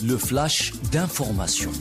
le flash d'information.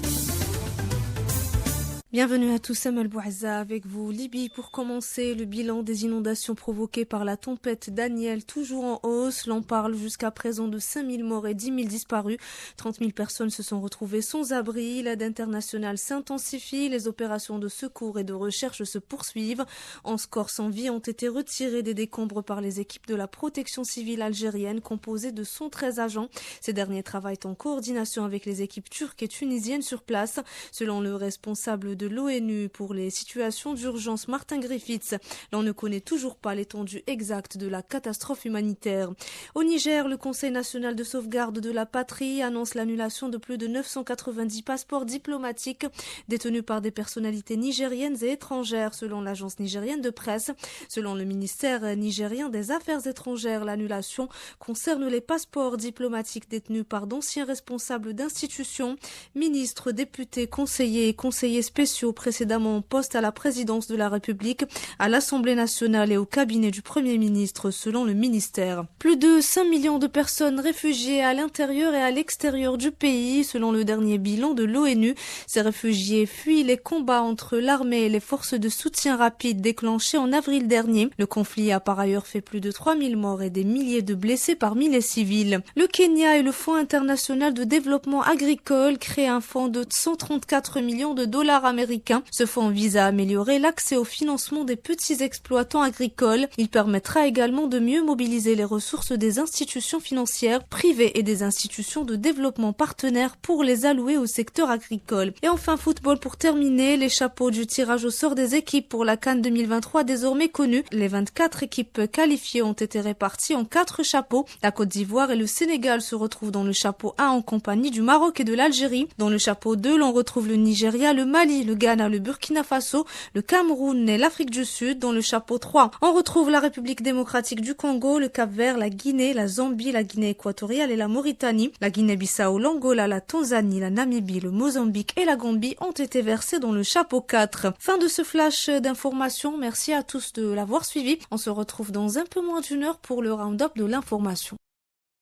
Bienvenue à tous, Samuel Bouazza avec vous. Libye, pour commencer, le bilan des inondations provoquées par la tempête Daniel, toujours en hausse. L'on parle jusqu'à présent de 5000 morts et 10 000 disparus. 30 000 personnes se sont retrouvées sans abri. L'aide internationale s'intensifie. Les opérations de secours et de recherche se poursuivent. 11 corps sans vie ont été retirés des décombres par les équipes de la protection civile algérienne, composées de 113 agents. Ces derniers travaillent en coordination avec les équipes turques et tunisiennes sur place. Selon le responsable de l'ONU pour les situations d'urgence, Martin Griffiths, l'on ne connaît toujours pas l'étendue exacte de la catastrophe humanitaire. Au Niger, le Conseil national de sauvegarde de la patrie annonce l'annulation de plus de 990 passeports diplomatiques détenus par des personnalités nigériennes et étrangères, selon l'agence nigérienne de presse. Selon le ministère nigérien des Affaires étrangères, l'annulation concerne les passeports diplomatiques détenus par d'anciens responsables d'institutions, ministres, députés, conseillers et conseillers spéciaux précédemment en poste à la présidence de la République, à l'Assemblée nationale et au cabinet du Premier ministre, selon le ministère. Plus de 5 millions de personnes réfugiées à l'intérieur et à l'extérieur du pays, selon le dernier bilan de l'ONU. Ces réfugiés fuient les combats entre l'armée et les forces de soutien rapide déclenchés en avril dernier. Le conflit a par ailleurs fait plus de 3000 morts et des milliers de blessés parmi les civils. Le Kenya et le Fonds international de développement agricole créent un fonds de 134 millions de dollars américains. Ce fonds vise à améliorer l'accès au financement des petits exploitants agricoles. Il permettra également de mieux mobiliser les ressources des institutions financières privées et des institutions de développement partenaires pour les allouer au secteur agricole. Et enfin, football pour terminer, les chapeaux du tirage au sort des équipes pour la CAN 2023 désormais connus. Les 24 équipes qualifiées ont été réparties en 4 chapeaux. La Côte d'Ivoire et le Sénégal se retrouvent dans le chapeau 1 en compagnie du Maroc et de l'Algérie. Dans le chapeau 2, l'on retrouve le Nigeria, le Mali, le Ghana, le Burkina Faso, le Cameroun et l'Afrique du Sud. Dans le chapeau 3, on retrouve la République démocratique du Congo, le Cap-Vert, la Guinée, la Zambie, la Guinée équatoriale et la Mauritanie. La Guinée-Bissau, l'Angola, la Tanzanie, la Namibie, le Mozambique et la Gambie ont été versés dans le chapeau 4. Fin de ce flash d'information. Merci à tous de l'avoir suivi. On se retrouve dans un peu moins d'une heure pour le round-up de l'information.